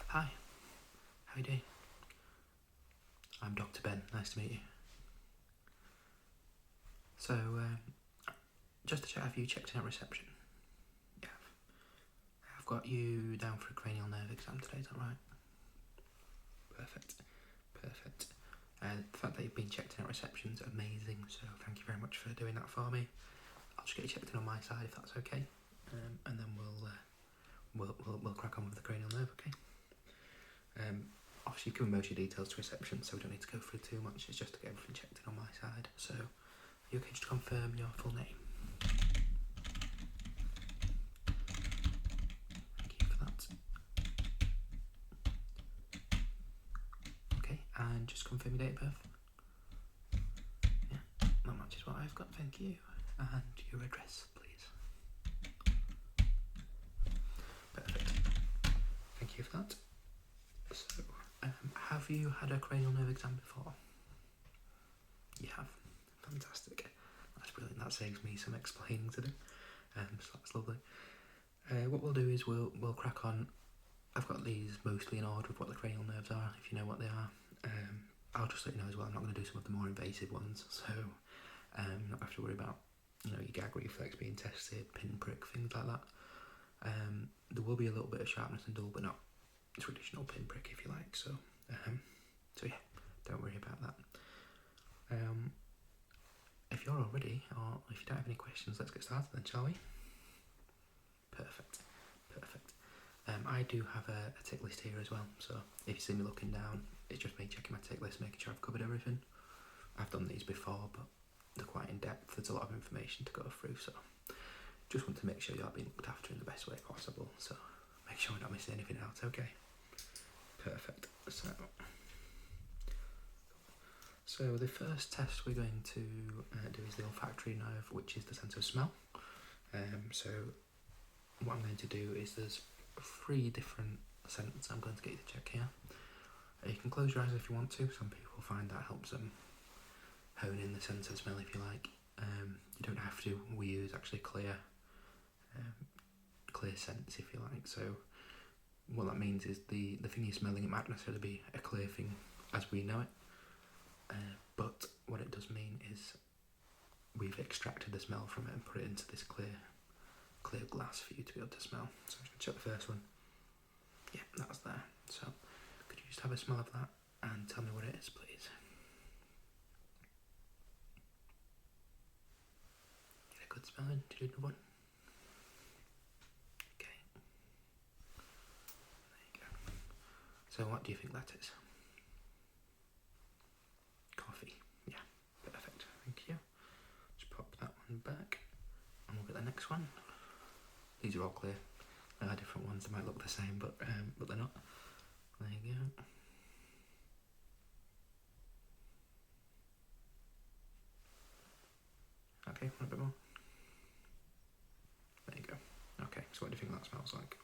Hi, how you doing? I'm Dr. Ben, nice to meet you. So, just to check, have you checked in at reception? Yeah. I've got you down for a cranial nerve exam today, is that right? Perfect. The fact that you've been checked in at reception is amazing, so thank you very much for doing that for me. I'll just get you checked in on my side if that's okay, and then we'll crack on with the cranial nerve, okay? Obviously, you've given most of your details to reception, so we don't need to go through too much. It's just to get everything checked in on my side. So, are you okay just to confirm your full name? Thank you for that. Okay, and just confirm your date of birth. Yeah, that matches what I've got, thank you. And your address, please. Perfect. Thank you for that. So, have you had a cranial nerve exam before? You have. Fantastic. That's brilliant. That saves me some explaining to do. So that's lovely. What we'll do is we'll crack on. I've got these mostly in order of what the cranial nerves are, if you know what they are. I'll just let you know as well, I'm not going to do some of the more invasive ones, so not have to worry about your gag reflex being tested, pinprick, things like that. There will be a little bit of sharpness and dull, but not traditional pinprick, if you like. So yeah, don't worry about that. If you're all ready, or if you don't have any questions, let's get started then, shall we? Perfect. I do have a tick list here as well, so if you see me looking down, it's just me checking my tick list, making sure I've covered everything. I've done these before, but they're quite in depth. There's a lot of information to go through, so just want to make sure you're being looked after in the best way possible, so make sure we're not missing anything out, okay? Perfect. So the first test we're going to do is the olfactory nerve, which is the sense of smell. So what I'm going to do is there's 3 different scents I'm going to get you to check here. You can close your eyes if you want to. Some people find that helps them hone in the sense of smell, if you like. You don't have to. We use actually clear scents, if you like. So what that means is the thing you're smelling, it might necessarily be a clear thing as we know it. But what it does mean is we've extracted the smell from it and put it into this clear glass for you to be able to smell. So I'm just going to check the first one. Yeah, that's there. So could you just have a smell of that and tell me what it is, please? Get a good smell in. Do you do another one? Okay. There you go. So what do you think that is? Coffee. Yeah, perfect. Thank you. Just pop that one back and we'll get the next one. These are all clear. There are different ones, they might look the same, but they're not. There you go. Okay, want a bit more? There you go. Okay, so what do you think that smells like?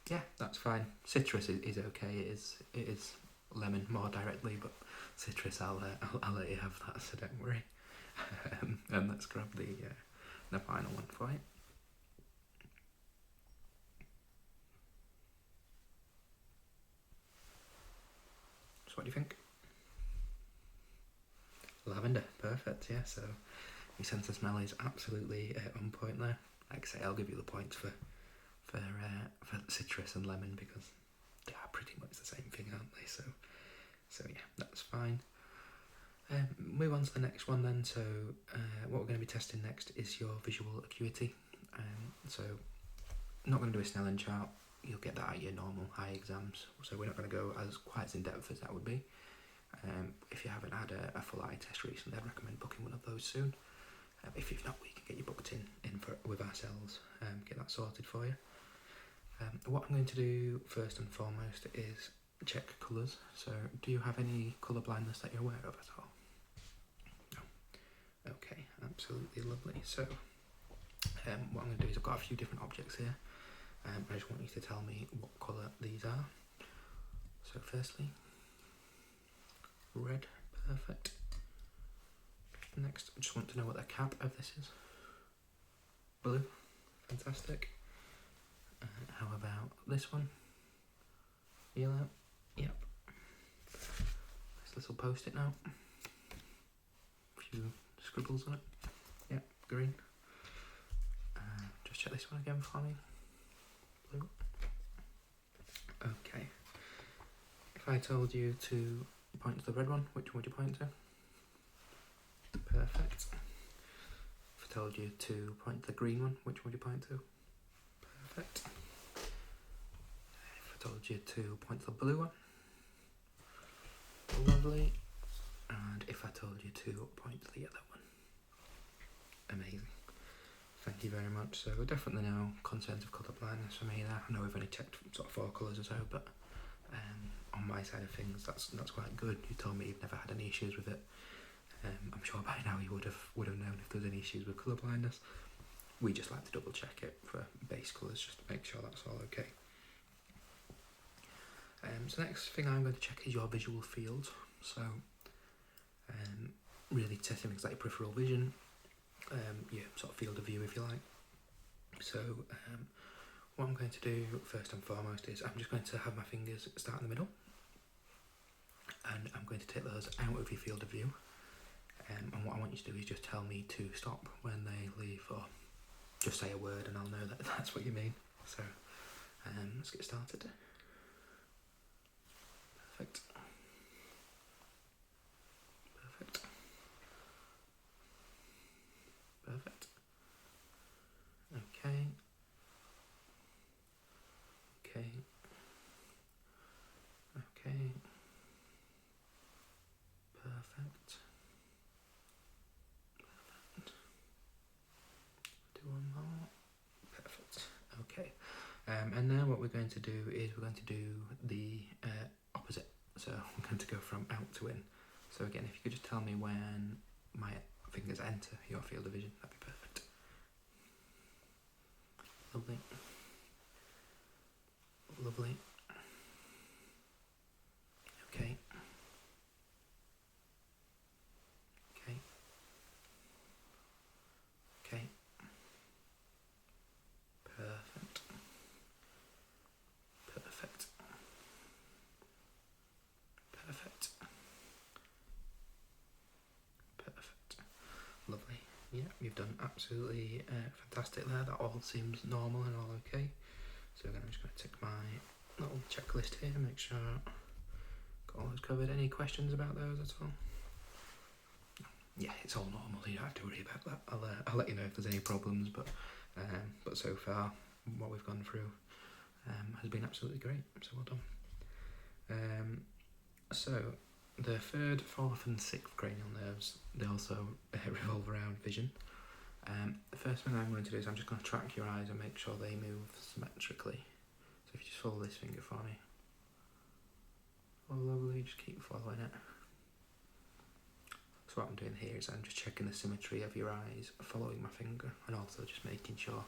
Yeah, that's fine. Citrus is okay. It is lemon more directly, but citrus I'll let you have that, so don't worry. And let's grab the final one for you. So what do you think? Lavender, perfect. Yeah, so your sense of smell is absolutely on point there. Like I say, I'll give you the points for citrus and lemon because they are pretty much the same thing, aren't they? So yeah, that's fine. Move on to the next one then. So what we're going to be testing next is your visual acuity. So not going to do a Snellen chart. You'll get that at your normal eye exams. So we're not going to go quite as in depth as that would be. If you haven't had a full eye test recently, I'd recommend booking one of those soon. If you've not, we can get you booked in with ourselves, get that sorted for you. What I'm going to do first and foremost is check colours. So do you have any colour blindness that you're aware of at all? No. Okay, absolutely lovely. So what I'm going to do is I've got a few different objects here. I just want you to tell me what colour these are. So firstly, red, perfect. Next, I just want to know what the cap of this is. Blue, fantastic. How about this one? Yellow? Yep. Nice little post-it note. A few scribbles on it. Yep, green. Just check this one again for me. Blue. Okay. If I told you to point to the red one, which one would you point to? Perfect. If I told you to point to the green one, which one would you point to? Perfect. If I told you to point to the blue one, lovely. And if I told you to point to the yellow one, amazing. Thank you very much. So we definitely know concerns of colour blindness for me there. I know we've only checked sort of 4 colours or so, but on my side of things, that's quite good. You told me you've never had any issues with it. I'm sure by now you would have known if there's any issues with colour blindness. We just like to double check it for base colours just to make sure that's all okay. So the next thing I'm going to check is your visual field. So really testing things like your peripheral vision, your sort of field of view if you like. So what I'm going to do first and foremost is I'm just going to have my fingers start in the middle, and I'm going to take those out of your field of view, and what I want you to do is just tell me to stop when they leave, or just say a word and I'll know that that's what you mean. So let's get started. Perfect. Perfect. Perfect. Okay. Okay. Okay. Perfect. Perfect. Do one more. Perfect. Okay. And now what we're going to do is we're going to do the opposite. So I'm going to go from out to in. So again, if you could just tell me when my fingers enter your field of vision, that'd be perfect. Lovely. Lovely. Okay. Okay. Okay. Perfect. Perfect. Perfect. Perfect. Lovely. Yeah, you've done absolutely fantastic there. That all seems normal and all okay. So then I'm just going to tick my little checklist here, make sure got all those covered. Any questions about those at all? Yeah, it's all normal. You don't have to worry about that. I'll let you know if there's any problems, but so far what we've gone through has been absolutely great. So well done. So the 3rd, 4th, and 6th cranial nerves, they also revolve around vision. The first thing I'm going to do is I'm just going to track your eyes and make sure they move symmetrically. So if you just follow this finger for me. Oh, lovely, just keep following it. So what I'm doing here is I'm just checking the symmetry of your eyes, following my finger, and also just making sure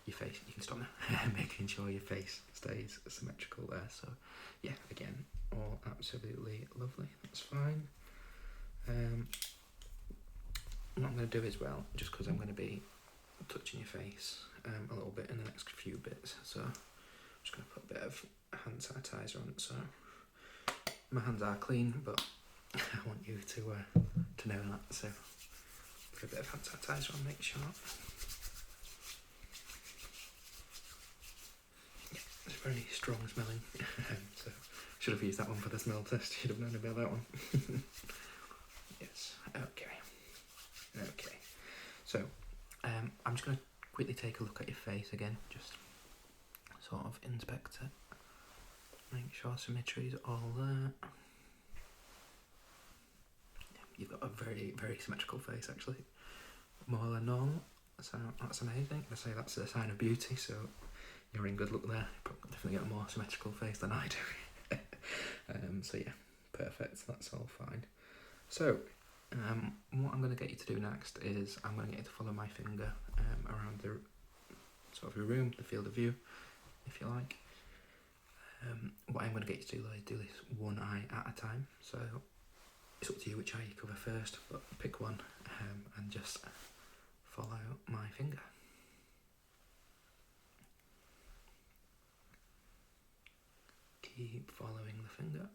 your face, you can stop now, making sure your face stays symmetrical there. So yeah, again, all absolutely lovely, that's fine. What I'm going to do as well, just because I'm going to be touching your face a little bit in the next few bits, so I'm just going to put a bit of hand sanitizer on. So my hands are clean, but I want you to know that, so put a bit of hand sanitizer on, make sure. Yeah, it's very strong smelling, so should have used that one for the smell test, should have known about that one. Yes, okay. Okay, so I'm just going to quickly take a look at your face again, just sort of inspect it, make sure symmetry is all there. You've got a very, very symmetrical face actually, more than normal, so that's amazing. I say that's a sign of beauty, so you're in good luck there. You've definitely got a more symmetrical face than I do. So yeah, perfect, that's all fine. So what I'm going to get you to do next is I'm going to get you to follow my finger around the sort of your room, the field of view, if you like. What I'm going to get you to do is do this one eye at a time. So it's up to you which eye you cover first, but pick one and just follow my finger. keep following the finger.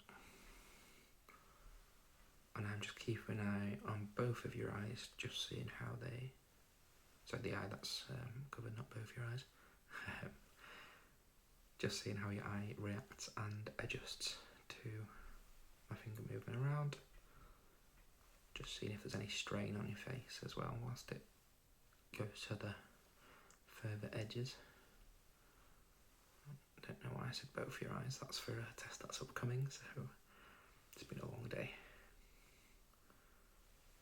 And I'm just keeping an eye on both of your eyes, just seeing how they... So the eye that's covered, not both your eyes. Just seeing how your eye reacts and adjusts to my finger moving around. Just seeing if there's any strain on your face as well whilst it goes to the further edges. I don't know why I said both your eyes, that's for a test that's upcoming, so it's been a long day.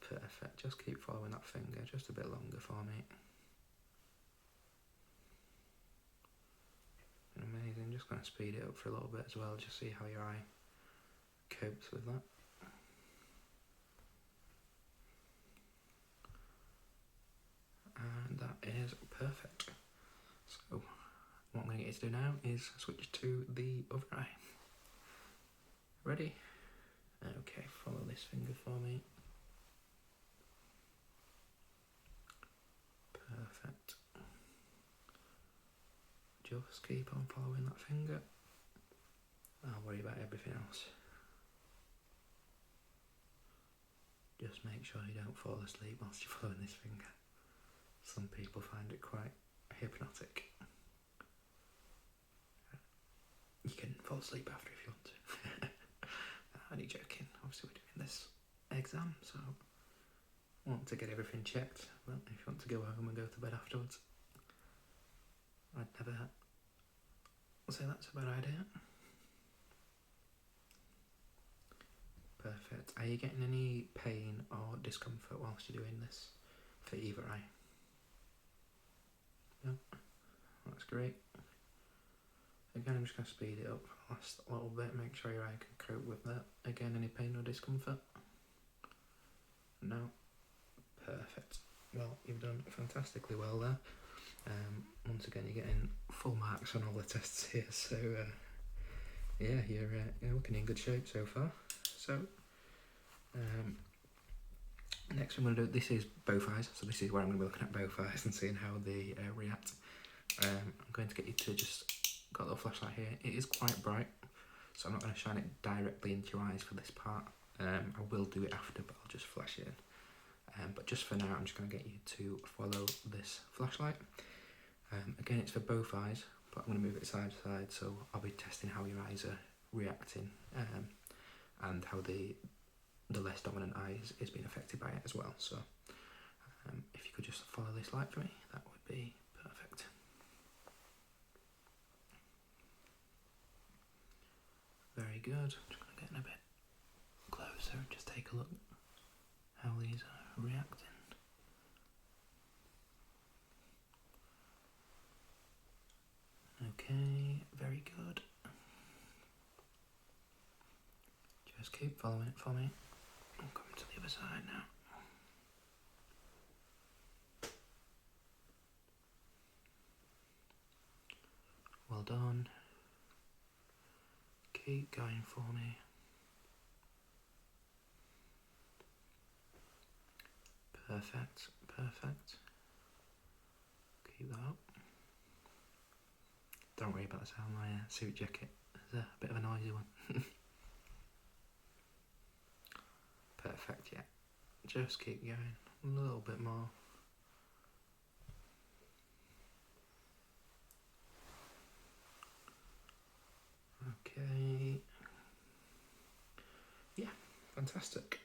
Perfect, just keep following that finger just a bit longer for me. Amazing, just going to speed it up for a little bit as well, just see how your eye copes with that. And that is perfect. So what I'm going to get you to do now is switch to the other eye. Ready? Okay, follow this finger for me. Perfect. Just keep on following that finger. I'll worry about everything else. Just make sure you don't fall asleep whilst you're following this finger. Some people find it quite hypnotic. You can fall asleep after if you want to. I'm only joking, obviously we're doing this exam, so I want to get everything checked. Well, if you want to go home and go to bed afterwards, I'd never say that's a bad idea. Perfect. Are you getting any pain or discomfort whilst you're doing this for either eye? No? That's great. Again, I'm just going to speed it up for the last little bit, make sure your eye can cope with that. Again, any pain or discomfort? No? Perfect. Well, you've done fantastically well there. Once again, you're getting full marks on all the tests here, so yeah, you're looking in good shape so far. So, next I'm going to do, this is both eyes, so this is where I'm going to be looking at both eyes and seeing how they react. I'm going to get you to just, got a little flashlight here, it is quite bright, so I'm not going to shine it directly into your eyes for this part. I will do it after, but I'll just flash it in. But just for now, I'm just going to get you to follow this flashlight. Again, it's for both eyes, but I'm going to move it side to side, so I'll be testing how your eyes are reacting and how the less dominant eye is being affected by it as well. So if you could just follow this light for me, that would be perfect. Very good. I'm just going to get in a bit closer and just take a look how these are reacting. Okay, very good. Just keep following it for me. I'm coming to the other side now. Well done. Keep going for me. Perfect, perfect. Keep that up. Don't worry about the sound, my suit jacket is a bit of a noisy one. Perfect, yeah. Just keep going, a little bit more. Okay. Yeah, fantastic.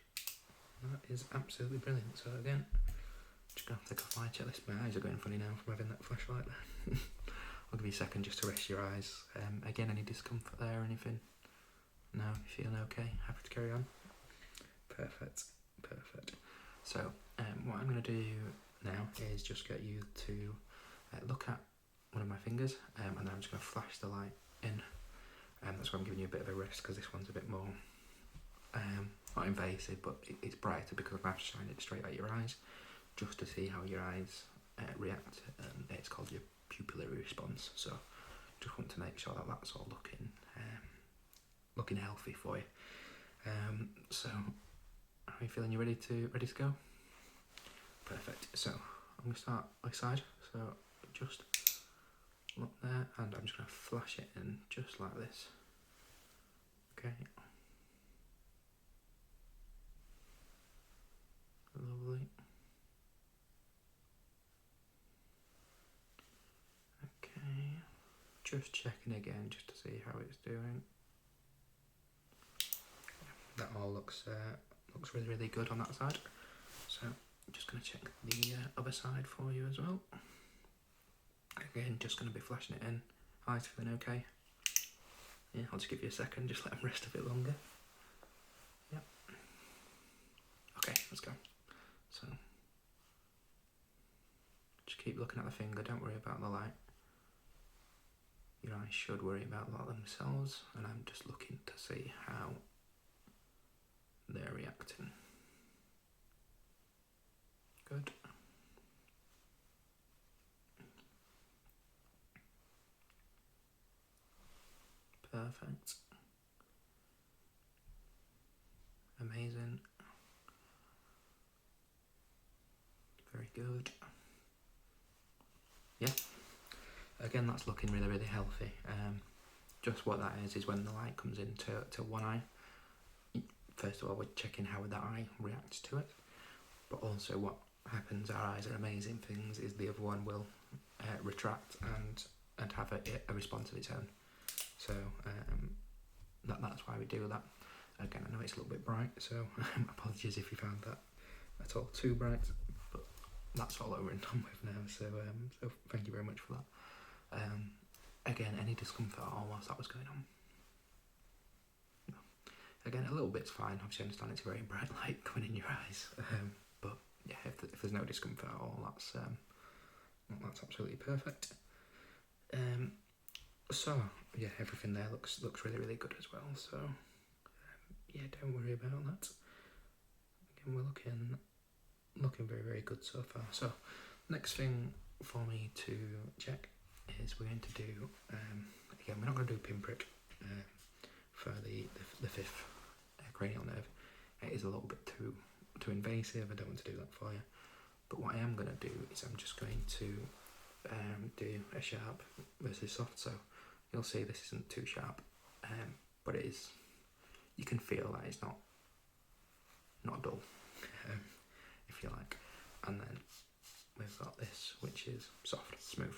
That is absolutely brilliant. So again, just going to take off my checklist. My eyes are going funny now from having that flashlight there. I'll give you a second just to rest your eyes. Again, any discomfort there or anything? No, you feeling okay? Happy to carry on? Perfect, perfect. So what I'm going to do now is just get you to look at one of my fingers and then I'm just going to flash the light in. That's why I'm giving you a bit of a rest because this one's a bit more, not invasive, but it's brighter because I'm going to have to shine it straight at your eyes just to see how your eyes react. It's called your Pupillar Response, so just want to make sure that that's all looking healthy for you. So are you feeling ready to go? Perfect. So I'm going to start this side, so just look there and I'm just going to flash it in just like this. Okay. Lovely. Okay. Just checking again just to see how it's doing. That all looks really, really good on that side. So I'm just going to check the other side for you as well. Again, just going to be flashing it in. Eyes feeling okay? Yeah, I'll just give you a second, just let them rest a bit longer. Yep. Okay, let's go. So, just keep looking at the finger, don't worry about the light. Your eyes should worry about that themselves, and I'm just looking to see how they're reacting. Good. Perfect. Amazing. Very good. Yeah. Again, that's looking really, really healthy. Just what that is when the light comes into one eye. First of all, we're checking how that eye reacts to it, but also what happens, our eyes are amazing things, is the other one will retract and have a response of its own. So that's why we do that. Again, I know it's a little bit bright, so apologies if you found that at all too bright, but that's all over and done with now, so thank you very much for that. Again, any discomfort at all whilst that was going on? No. Again, a little bit's fine, obviously I understand it's a very bright light coming in your eyes, but yeah, if there's no discomfort at all, that's absolutely perfect. So yeah, everything there looks really, really good as well, so yeah, don't worry about that. Again, we're looking very, very good so far. So next thing for me to check is we're going to do, again, we're not going to do pinprick for the fifth cranial nerve. It is a little bit too invasive, I don't want to do that for you. But what I am going to do is I'm just going to do a sharp versus soft. So you'll see this isn't too sharp, but it is, you can feel that it's not dull, if you like. And then we've got this, which is soft, smooth.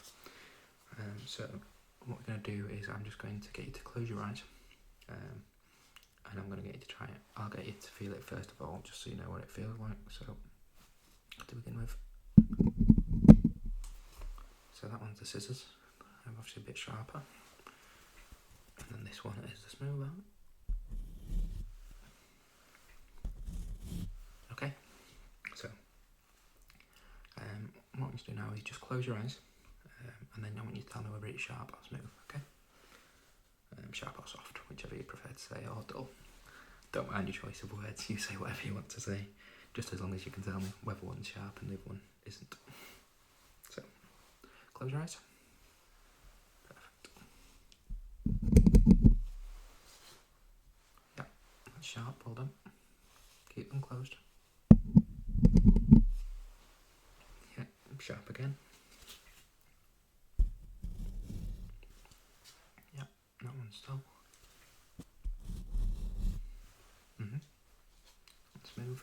So what we're going to do is I'm just going to get you to close your eyes, and I'm going to get you to try it. I'll get you to feel it first of all, just so you know what it feels like. So to begin with, so that one's the scissors, obviously a bit sharper, and then this one is the smoother. Okay, so what I want you to do now is just close your eyes, and then I want you to tell me whether it's sharp or smooth, okay? Sharp or soft, whichever you prefer to say, or dull. Don't mind your choice of words, you say whatever you want to say, just as long as you can tell me whether one's sharp and the other one isn't. So, close your eyes. Perfect. Yeah, that's sharp, well done. Keep them closed. Yeah, sharp again. Yeah, that one's dull. Smooth.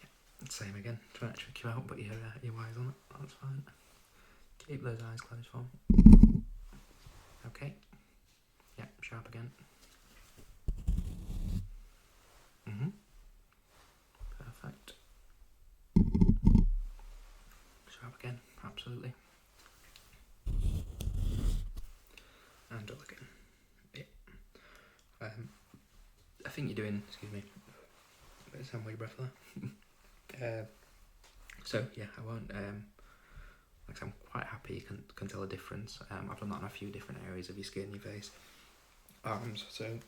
Yeah, same again. Trying to trick you out, but you're wise on it. That's fine. Keep those eyes closed for me. Okay. Yeah, sharp again. Perfect. Sharp again, absolutely. And dull again. Yeah. I think you're doing, excuse me, a bit of sound with your breath there. So yeah, I won't, like I'm quite happy you can tell a difference. I've done that on a few different areas of your skin, your face, arms, so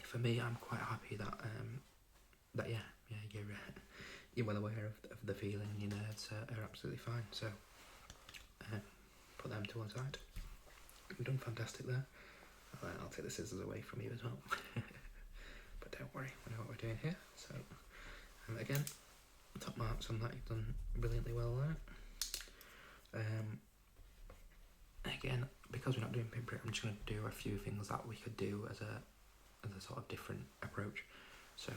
for me I'm quite happy that you're well aware of the feeling. Your nerves are absolutely fine, so put them to one side. You've done fantastic there. I'll take the scissors away from you as well. But don't worry, we know what we're doing here. So again, top marks on that, you've done brilliantly well there. again, because we're not doing pinprick, I'm just going to do a few things that we could do as a sort of different approach. So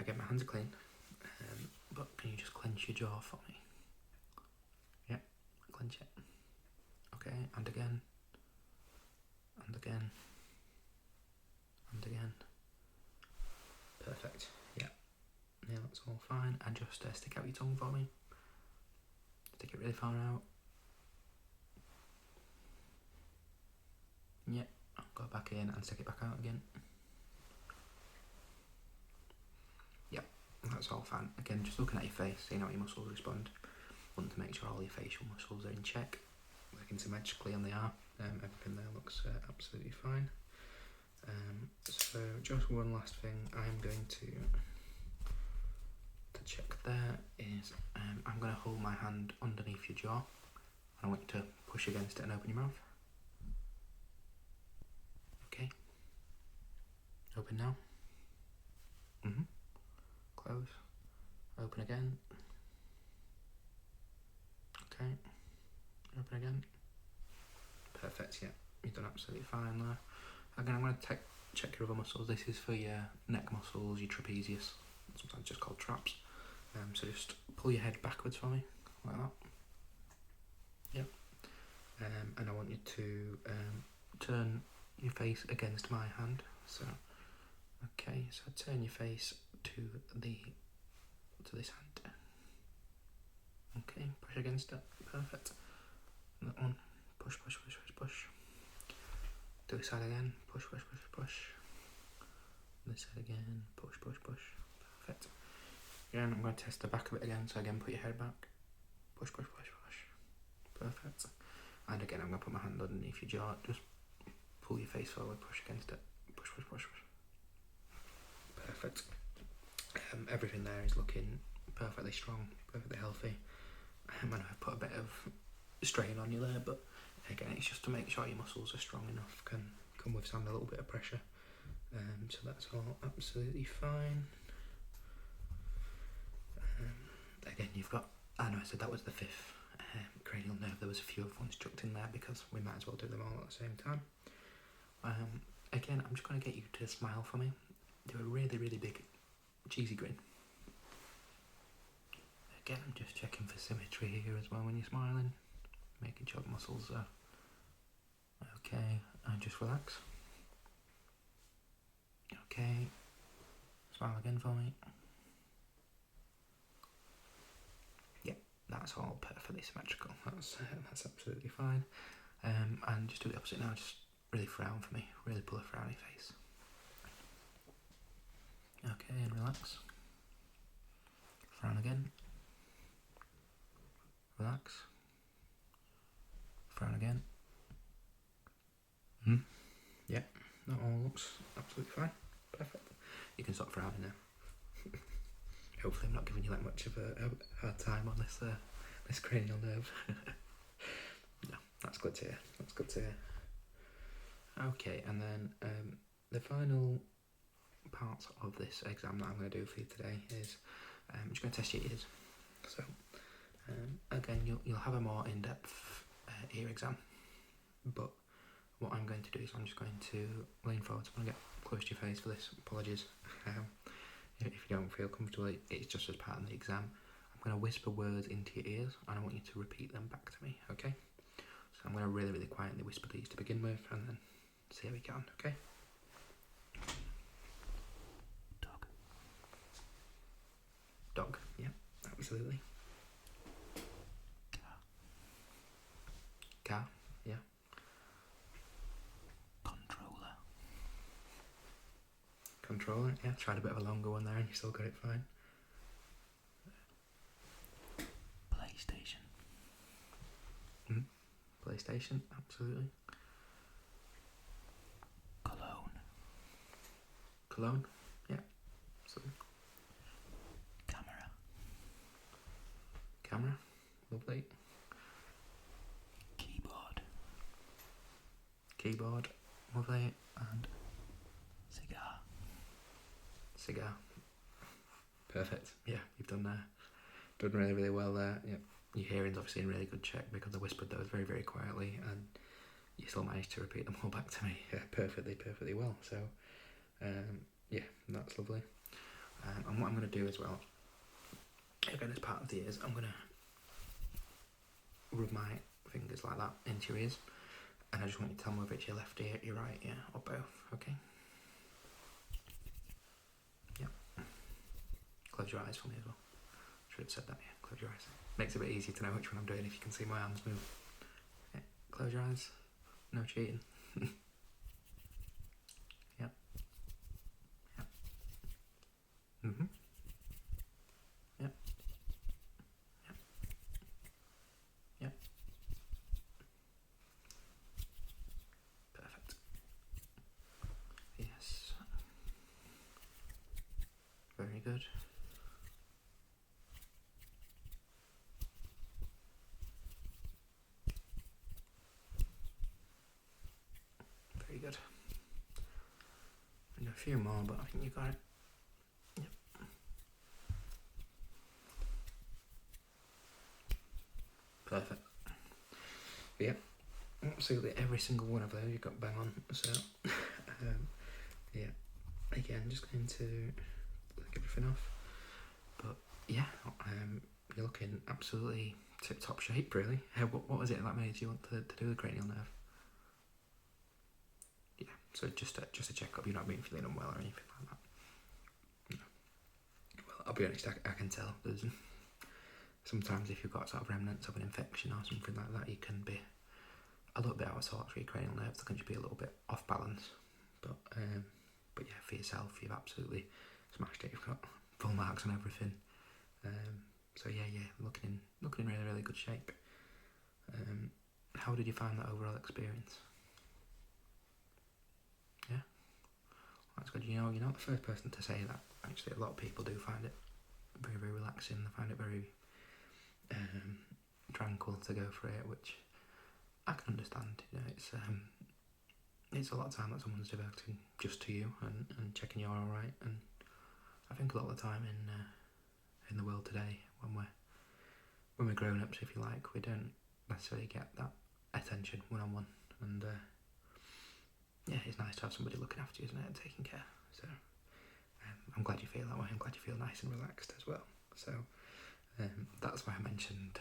again, my hands are clean, but can you just clench your jaw for me? Yeah, clench it. Okay, and again, and again, and again. Perfect. Yeah, that's all fine. And just stick out your tongue for me. Stick it really far out. Yeah, I'll go back in and stick it back out again. Yeah, that's all fine. Again, just looking at your face, seeing how your muscles respond. Want to make sure all your facial muscles are in check, working symmetrically, and they are. Everything there looks absolutely fine. So just one last thing I'm going to check there is I'm going to hold my hand underneath your jaw. I want you to push against it and open your mouth. Okay. Open now. Close. Open again. Okay. Open again. Perfect, yeah. You've done absolutely fine there. Again, I'm going to check your other muscles. This is for your neck muscles, your trapezius, sometimes just called traps. So just pull your head backwards for me, like that. Yep. And I want you to turn your face against my hand. So, okay, so turn your face to this hand. Okay, push against it. Perfect. And that one. Push, push, push, push, push. Do this side again. Push, push, push, push. This side again. Push, push, push. Perfect. Again, I'm going to test the back of it again. So again, put your head back. Push, push, push, push. Perfect. And again, I'm going to put my hand underneath your jaw. Just pull your face forward. Push against it. Push, push, push, push. Perfect. Everything there is looking perfectly strong, perfectly healthy. I know I've put a bit of strain on you there, but again, it's just to make sure your muscles are strong enough, can withstand a little bit of pressure. So that's all absolutely fine. Again, you've got, I know I said that was the 5th cranial nerve. There was a few other ones chucked in there because we might as well do them all at the same time. Again, I'm just going to get you to smile for me. Do a really, really big cheesy grin. Again, I'm just checking for symmetry here as well when you're smiling, making sure the muscles are okay, and just relax. Okay, smile again for me. Yeah, that's all perfectly symmetrical. That's absolutely fine. And just do the opposite now. Just really frown for me. Really pull a frowny face. Okay, and relax. Frown again. Relax. Frown again. Yeah, that all looks absolutely fine. Perfect. You can stop frowning now. Hopefully I'm not giving you that much of a hard time on this cranial nerve. No, that's good to hear. That's good to hear. Okay, and then the final part of this exam that I'm going to do for you today is I'm just going to test your ears. So again, you'll have a more in-depth ear exam, but what I'm going to do is I'm just going to lean forward. I'm going to get close to your face for this. Apologies. If you don't feel comfortable, it's just as part of the exam. I'm going to whisper words into your ears and I want you to repeat them back to me, okay? So I'm going to really, really quietly whisper these to begin with and then see how we get on, okay? Dog. Dog, yeah, absolutely. Car. Car, yeah. Controller. Controller, yeah, tried a bit of a longer one there and you still got it fine. PlayStation. PlayStation, absolutely. Cologne, yeah, absolutely. Camera, lovely. Keyboard, lovely. And cigar. Perfect. Yeah, you've done really, really well there. Yeah, your hearing's obviously in really good check because I whispered those very, very quietly, and you still managed to repeat them all back to me perfectly well. So, yeah, that's lovely. And what I'm going to do as well, again, as part of the ears, I'm going to rub my fingers like that into your ears, and I just want you to tell me whether it's your left ear, your right ear, or both, okay? Yep. Close your eyes for me as well. Should have said that, yeah. Close your eyes. Makes it a bit easier to know which one I'm doing if you can see my hands move. Yeah. Close your eyes. No cheating. Yep. Yep. Mhm. Yep. Yep. Yep. Perfect. Yes. Very good. Very good. And a few more, but I think you got it. Yep. Perfect. Yep. Absolutely every single one of those you got bang on. So, yeah. Again, just going to look everything off. But yeah, you're looking absolutely tip-top shape, really. What was it that made you want to do the cranial nerve? Yeah, so just a check-up. You're not being feeling unwell or anything like that. No. Well, I'll be honest, I can tell. There's sometimes if you've got sort of remnants of an infection or something like that, you can be a little bit out of sorts for your cranial nerves. They can just be a little bit off balance. But yeah, for yourself, you've absolutely smashed it. You've got full marks on everything. So yeah, looking in really, really good shape. How did you find that overall experience? Yeah, that's good. You know, you're not the first person to say that. Actually, a lot of people do find it very, very relaxing. They find it very tranquil to go for it, which I can understand. You know, it's a lot of time that someone's devoting just to you and checking you're all right. And I think a lot of the time in the world today, when we're grown ups, if you like, we don't necessarily get that attention one-on-one, and yeah, it's nice to have somebody looking after you, isn't it, and taking care. So I'm glad you feel that way. I'm glad you feel nice and relaxed as well. So that's why I mentioned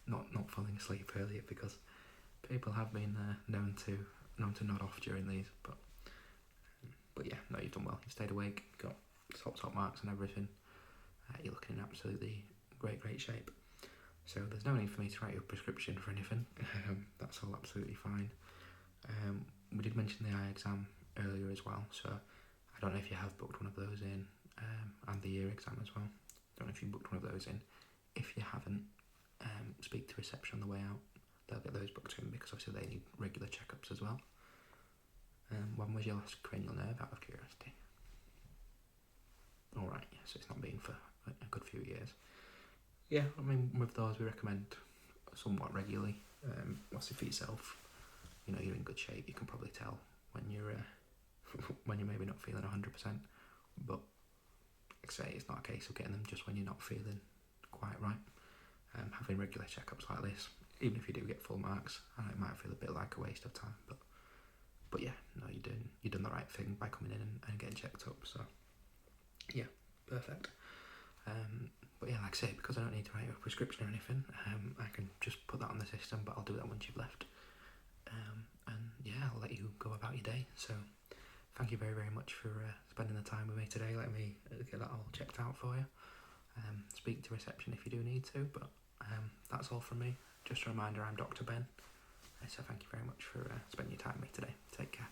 not falling asleep earlier, because people have been known to nod off during these, but yeah, no, you've done well. You stayed awake, got top marks and everything. You're looking in absolutely great shape. So there's no need for me to write you a prescription for anything. That's all absolutely fine. We did mention the eye exam earlier as well, so I don't know if you have booked one of those in, and the ear exam as well. Don't know if you booked one of those in. If you haven't, speak to reception on the way out. They'll get those booked in, because obviously they need regular checkups as well. When was your last cranial nerve, out of curiosity? Alright, yeah, so it's not been for a good few years. Yeah, I mean, with those we recommend somewhat regularly. Obviously for yourself, you know, you're in good shape. You can probably tell when you're when you're maybe not feeling 100%, but like I say, it's not a case of getting them just when you're not feeling quite right. Having regular checkups like this, even if you do get full marks, and it might feel a bit like a waste of time, but yeah, no, you're doing the right thing by coming in and getting checked up. So yeah, perfect. But yeah, like I say, because I don't need to write you a prescription or anything, I can just put that on the system, but I'll do that once you've left. And yeah, I'll let you go about your day. So thank you very, very much for spending the time with me today. Let me get that all checked out for you. Speak to reception if you do need to, but that's all from me. Just a reminder, I'm Dr. Ben. So thank you very much for spending your time with me today. Take care.